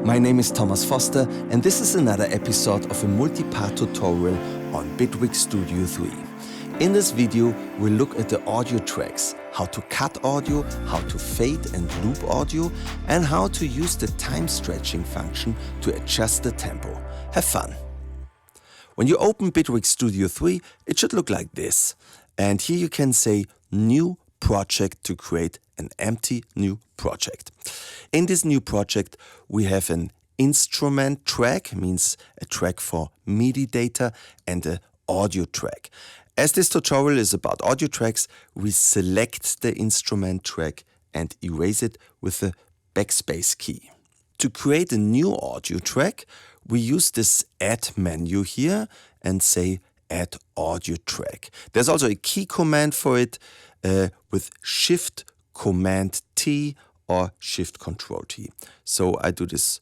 My name is Thomas Foster and this is another episode of a multi-part tutorial on Bitwig Studio 3. In this video we'll look at the audio tracks, how to cut audio, how to fade and loop audio, and how to use the time stretching function to adjust the tempo. Have fun! When you open Bitwig Studio 3, it should look like this. And here you can say New Project to create an empty new project. In this new project, we have an instrument track, means a track for MIDI data, and an audio track. As this tutorial is about audio tracks, we select the instrument track and erase it with the backspace key. To create a new audio track, we use this Add menu here and say Add Audio Track. There's also a key command for it with Shift Command T or Shift Control T. So I do this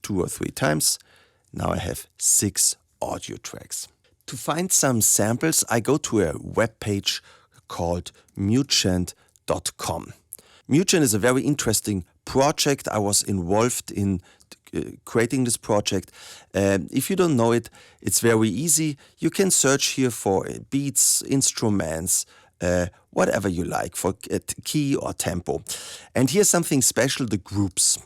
2 or 3 times. Now I have 6 audio tracks. To find some samples, I go to a web page called Mutgent.com. Mutgent is a very interesting project. I was involved in creating this project. If you don't know it, it's very easy. You can search here for beats, instruments, whatever you like, for key or tempo. And here's something special, the groups.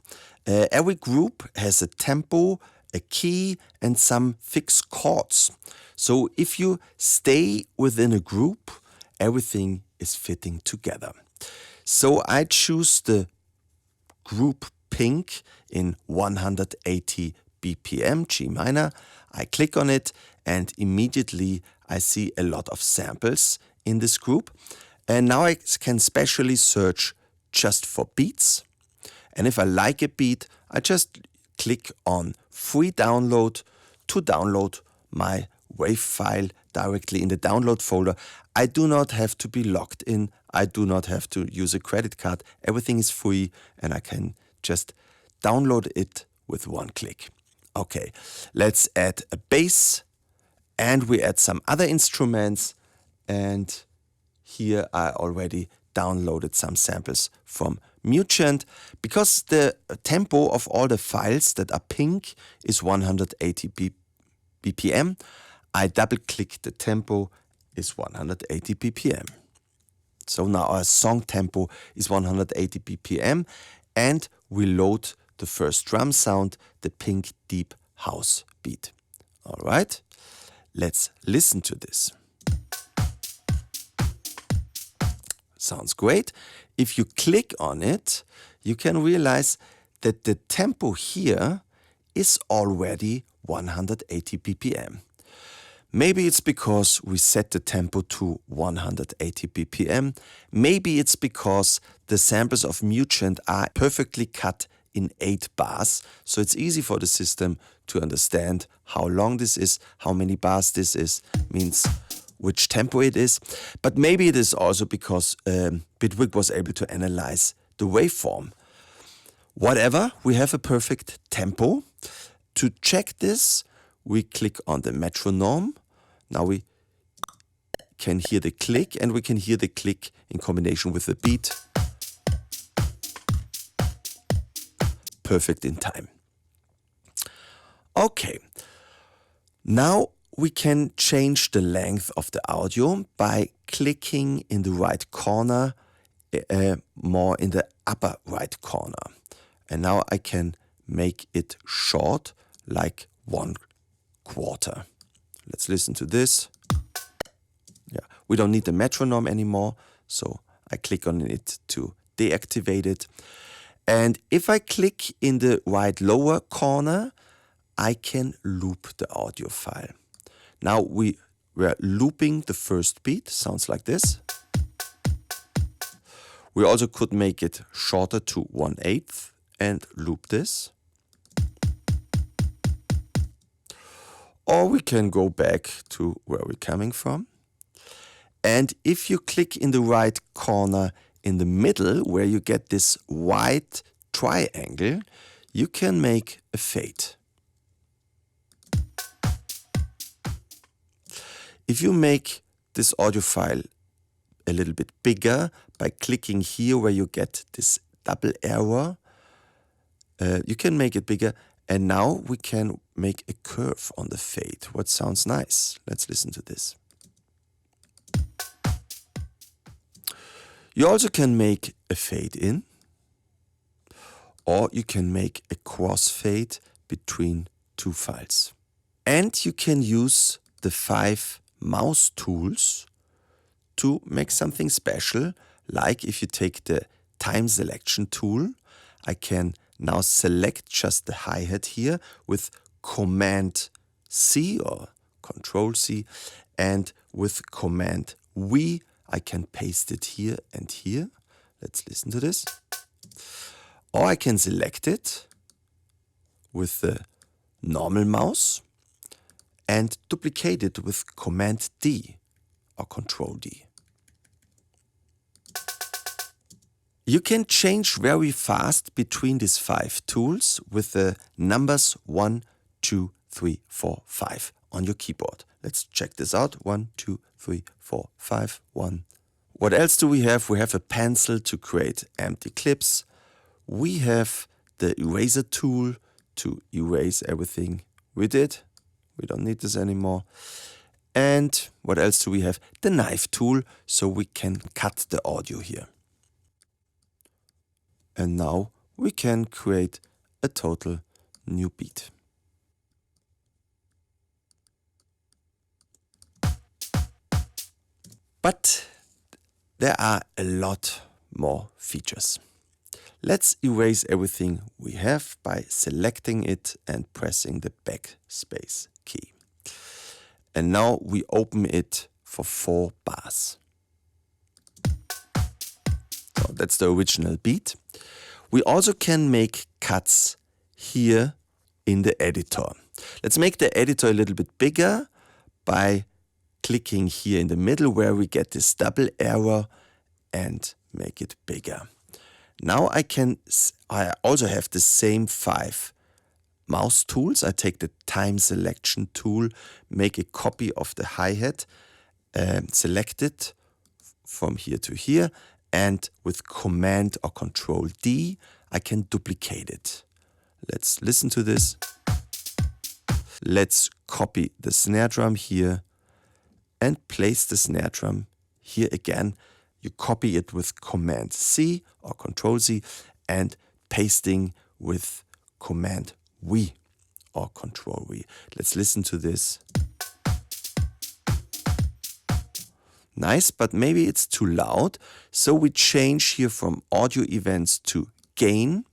Every group has a tempo, a key, and some fixed chords. So if you stay within a group, everything is fitting together. So I choose the group Pink in 180 BPM, G minor. I click on it and immediately I see a lot of samples in this group. And now I can specially search just for beats. And if I like a beat, I just click on Free Download to download my WAV file directly in the download folder. I do not have to be logged in. I do not have to use a credit card. Everything is free and I can just download it with one click. Okay, let's add a bass and we add some other instruments, and here I already downloaded some samples from Mutgent. Because the tempo of all the files that are pink is 180 BPM, I double click the tempo is 180 BPM. So now our song tempo is 180 BPM and we load the first drum sound, the pink deep house beat. All right, let's listen to this. Sounds great. If you click on it, you can realize that the tempo here is already 180 BPM. Maybe it's because we set the tempo to 180 BPM. Maybe it's because the samples of Mutgent are perfectly cut in 8 bars. So it's easy for the system to understand how long this is, how many bars this is, means which tempo it is. But maybe it is also because Bitwig was able to analyze the waveform. Whatever, we have a perfect tempo. To check this, we click on the metronome. Now we can hear the click, and we can hear the click in combination with the beat. Perfect in time. Okay, now we can change the length of the audio by clicking in the right corner, more in the upper right corner. And now I can make it short, like 1/4. Let's listen to this. Yeah, we don't need the metronome anymore, so I click on it to deactivate it. And if I click in the right lower corner, I can loop the audio file. Now we're looping the first beat, sounds like this. We also could make it shorter to 1/8 and loop this. Or we can go back to where we're coming from. And if you click in the right corner in the middle, where you get this white triangle, you can make a fade. If you make this audio file a little bit bigger by clicking here where you get this double arrow, You can make it bigger. And now we can make a curve on the fade. What sounds nice? Let's listen to this. You also can make a fade in, or you can make a crossfade between two files. And you can use the 5 mouse tools to make something special, like if you take the time selection tool, I can now select just the hi-hat here with Command C or Control C, and with Command V I can paste it here and here. Let's listen to this. Or I can select it with the normal mouse and duplicate it with Command D or Control D. You can change very fast between these 5 tools with the numbers 1, 2, 3, 4, 5 on your keyboard. Let's check this out. 1, 2, 3, 4, 5, 1. What else do we have? We have a pencil to create empty clips. We have the eraser tool to erase everything we did. We don't need this anymore. And what else do we have? The knife tool, so we can cut the audio here. And now we can create a total new beat. But there are a lot more features. Let's erase everything we have by selecting it and pressing the backspace key. And now we open it for 4 bars. So that's the original beat. We also can make cuts here in the editor. Let's make the editor a little bit bigger by clicking here in the middle where we get this double arrow and make it bigger. Now I also have the same 5 mouse tools. I take the time selection tool, make a copy of the hi-hat, select it from here to here, and with Command or Control D, I can duplicate it. Let's listen to this. Let's copy the snare drum here and place the snare drum here again. You copy it with Command C or Control C and pasting with Command V or Control V. Let's listen to this. Nice, but maybe it's too loud. So we change here from audio events to gain.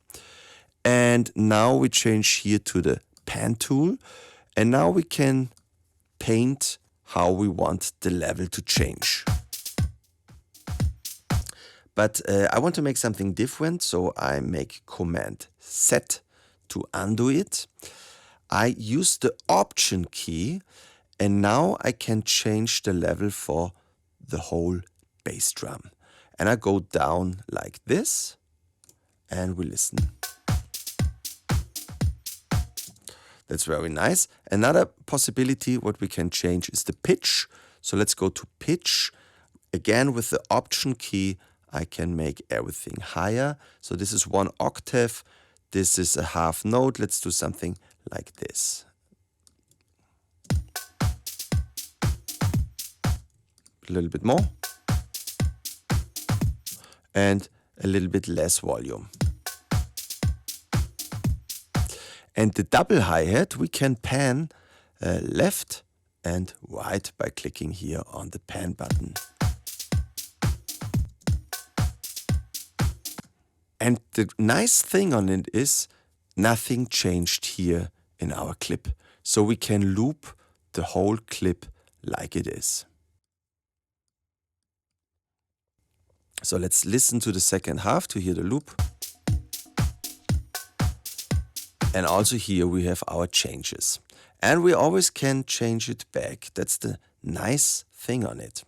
And now we change here to the pan tool. And now we can paint how we want the level to change. But I want to make something different, so I make Command Z to undo it. I use the Option key, and now I can change the level for the whole bass drum. And I go down like this, and we listen. That's very nice. Another possibility what we can change is the pitch. So let's go to pitch. Again, with the Option key, I can make everything higher. So this is 1 octave. This is a half note. Let's do something like this. A little bit more. And a little bit less volume. And the double hi-hat we can pan left and right by clicking here on the pan button. And the nice thing on it is nothing changed here in our clip. So we can loop the whole clip like it is. So let's listen to the second half to hear the loop. And also here we have our changes. And we always can change it back. That's the nice thing on it.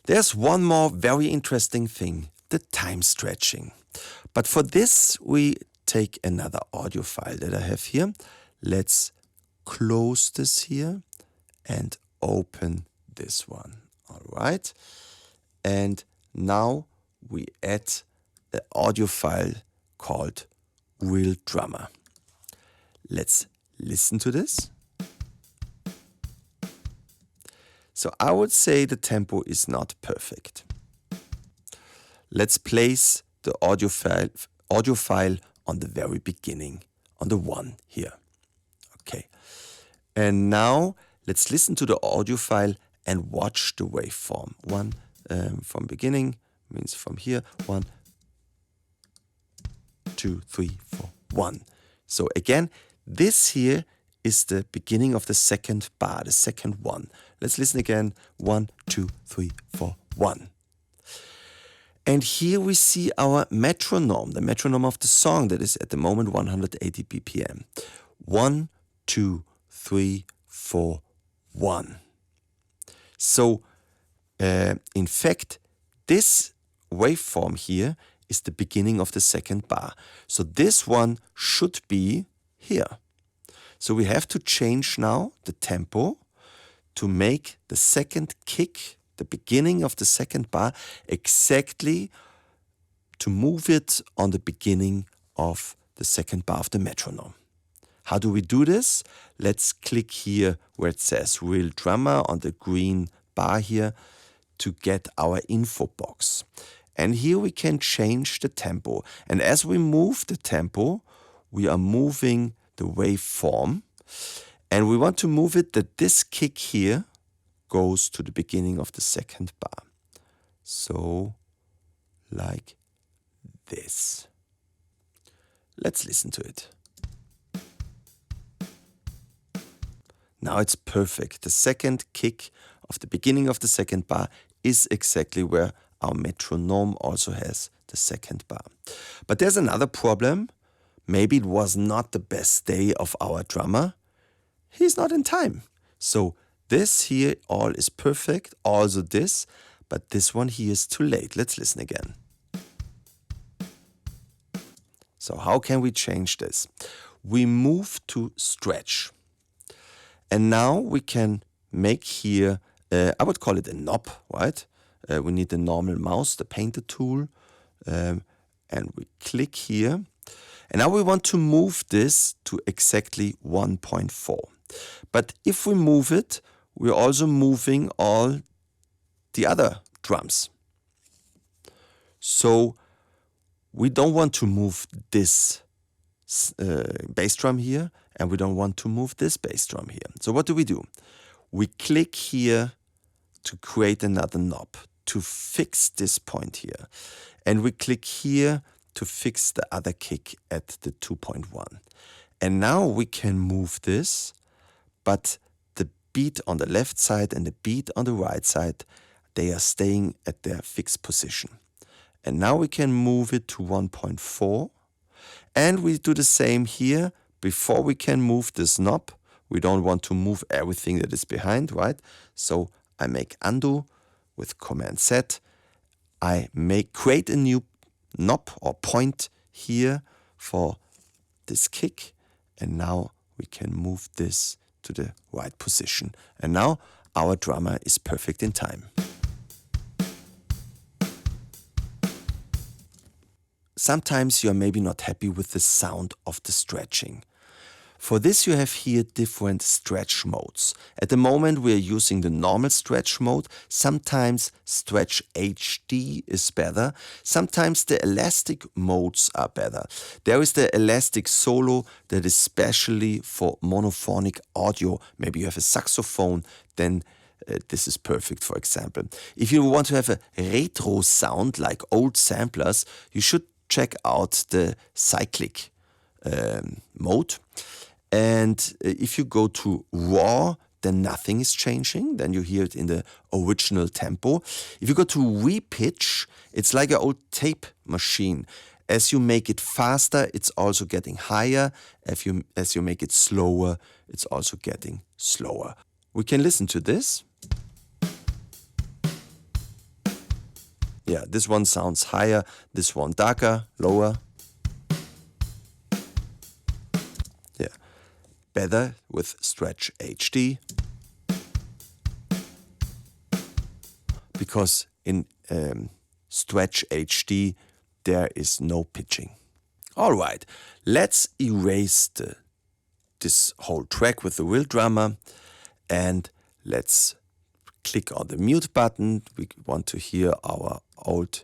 There's one more very interesting thing, the time stretching. But for this, we take another audio file that I have here. Let's close this here and open this one. All right. And now we add the audio file called real drummer. Let's listen to this. So I would say the tempo is not perfect. Let's place the audio file on the very beginning, on the 1 here. Okay. And now let's listen to the audio file and watch the waveform. 1 from beginning means from here. 1, 2, 3, 4, 1. So again, this here is the beginning of the second bar, the second 1. Let's listen again. 1, 2, 3, 4, 1. And here we see our metronome, the metronome of the song that is at the moment 180 BPM. 1, 2, 3, 4, 1. So, in fact, this waveform here is the beginning of the second bar. So this one should be here. So we have to change now the tempo to make the second kick, the beginning of the second bar, exactly to move it on the beginning of the second bar of the metronome. How do we do this? Let's click here where it says Real Drummer on the green bar here to get our info box. And here we can change the tempo. And as we move the tempo, we are moving the waveform. And we want to move it that this kick here goes to the beginning of the second bar. So, like this. Let's listen to it. Now it's perfect. The second kick of the beginning of the second bar is exactly where our metronome also has the second bar. But there's another problem. Maybe it was not the best day of our drummer. He's not in time. So this here all is perfect, also this, but this one here is too late. Let's listen again. So how can we change this? We move to stretch. And now we can make here, I would call it a knob, right? We need the normal mouse, the painter tool, and we click here. And now we want to move this to exactly 1.4. But if we move it, we're also moving all the other drums. So we don't want to move this bass drum here, and we don't want to move this bass drum here. So what do? We click here to create another knob to fix this point here. And we click here to fix the other kick at the 2.1. And now we can move this, but the beat on the left side and the beat on the right side, they are staying at their fixed position. And now we can move it to 1.4. And we do the same here. Before we can move this knob, we don't want to move everything that is behind, right? So I make undo with Command Z. I create a new knob or point here for this kick. And now we can move this to the right position. And now our drummer is perfect in time. Sometimes you are maybe not happy with the sound of the stretching. For this you have here different stretch modes. At the moment we are using the normal stretch mode. Sometimes stretch HD is better. Sometimes the elastic modes are better. There is the elastic solo that is specially for monophonic audio. Maybe you have a saxophone, then this is perfect, for example. If you want to have a retro sound like old samplers, you should check out the cyclic mode. And if you go to raw, then nothing is changing. Then you hear it in the original tempo. If you go to repitch, it's like an old tape machine. As you make it faster, it's also getting higher. As you make it slower, it's also getting slower. We can listen to this. Yeah, this one sounds higher, this one darker, lower. Yeah, better with Stretch HD. Because in Stretch HD there is no pitching. All right, let's erase this whole track with the real drummer, and let's click on the mute button. We want to hear our old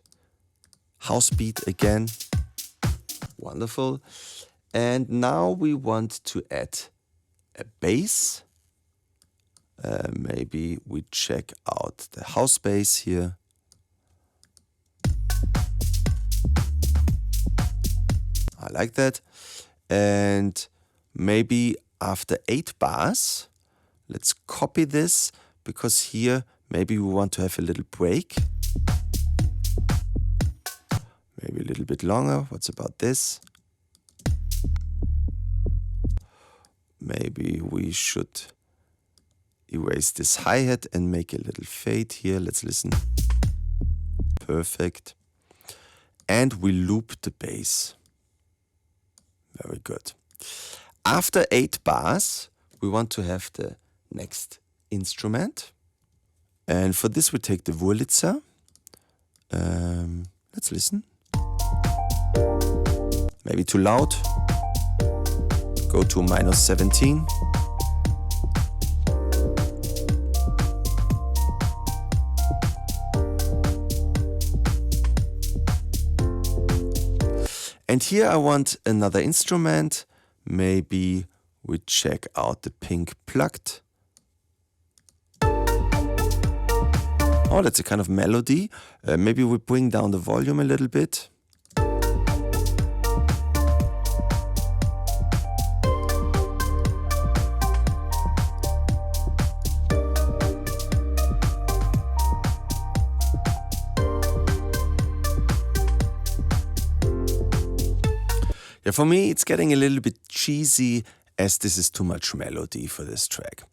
house beat again. Wonderful. And now we want to add a bass. Maybe we check out the house bass here. I like that. And maybe after 8 bars, let's copy this, because here maybe we want to have a little break. Maybe a little bit longer. What's about this? Maybe we should erase this hi-hat and make a little fade here. Let's listen. Perfect. And we loop the bass. Very good. After 8 bars, we want to have the next instrument. And for this we take the Wurlitzer. Let's listen. Maybe too loud. Go to -17. And here I want another instrument. Maybe we check out the pink plucked. Oh, that's a kind of melody. Maybe we bring down the volume a little bit. Yeah, for me, it's getting a little bit cheesy, as this is too much melody for this track.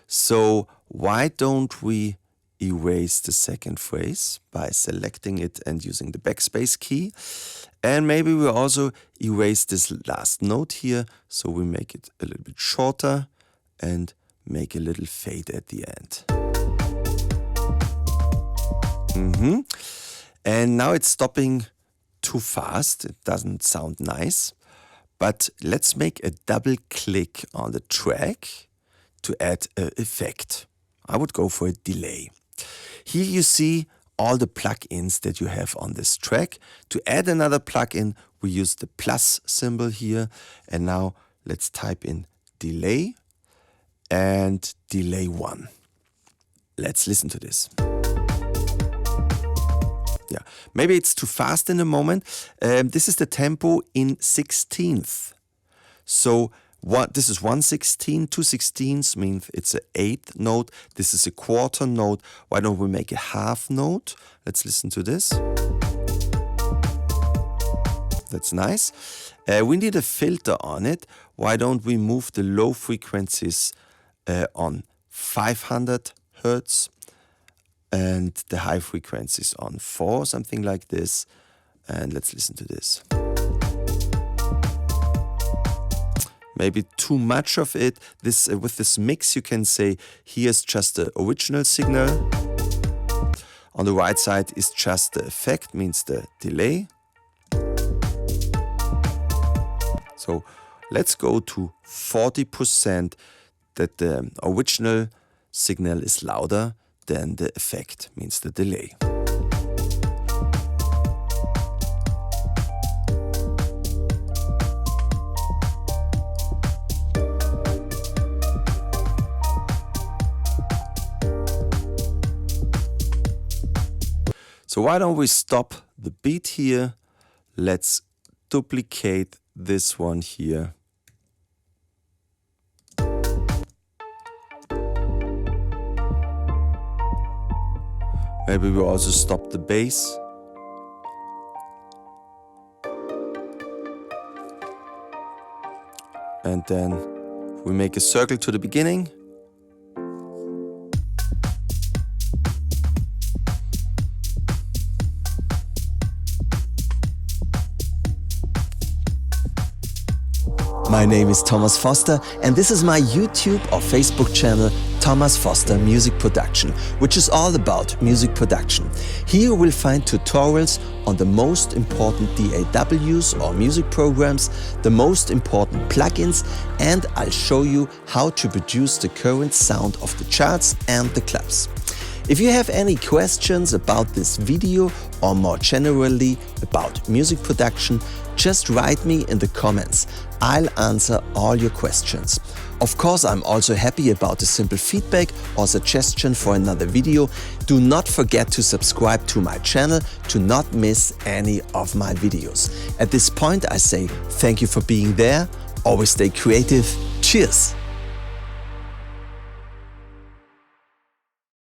So why don't we erase the second phrase by selecting it and using the backspace key? And maybe we also erase this last note here, so we make it a little bit shorter and make a little fade at the end. And now it's stopping too fast. It doesn't sound nice. But let's make a double click on the track to add an effect. I would go for a delay. Here you see all the plugins that you have on this track. To add another plugin, we use the plus symbol here. And now let's type in delay and delay 1. Let's listen to this. Yeah, maybe it's too fast in the moment. This is the tempo in 16th. So this is 1/16, 2/16 means it's an 8th note. This is a quarter note. Why don't we make a half note? Let's listen to this. That's nice. We need a filter on it. Why don't we move the low frequencies on 500 Hertz? And the high frequencies on 4, something like this. And let's listen to this. Maybe too much of it. With this mix, you can say here's just the original signal. On the right side is just the effect, means the delay. So let's go to 40%, that the original signal is louder than the effect, means the delay. So why don't we stop the beat here? Let's duplicate this one here. Maybe we also stop the bass. And then we make a circle to the beginning. My name is Thomas Foster and this is my YouTube or Facebook channel Thomas Foster Music Production, which is all about music production. Here you will find tutorials on the most important DAWs or music programs, the most important plugins, and I'll show you how to produce the current sound of the charts and the clubs. If you have any questions about this video or more generally about music production, just write me in the comments. I'll answer all your questions. Of course, I'm also happy about a simple feedback or suggestion for another video. Do not forget to subscribe to my channel to not miss any of my videos. At this point, I say thank you for being there. Always stay creative. Cheers!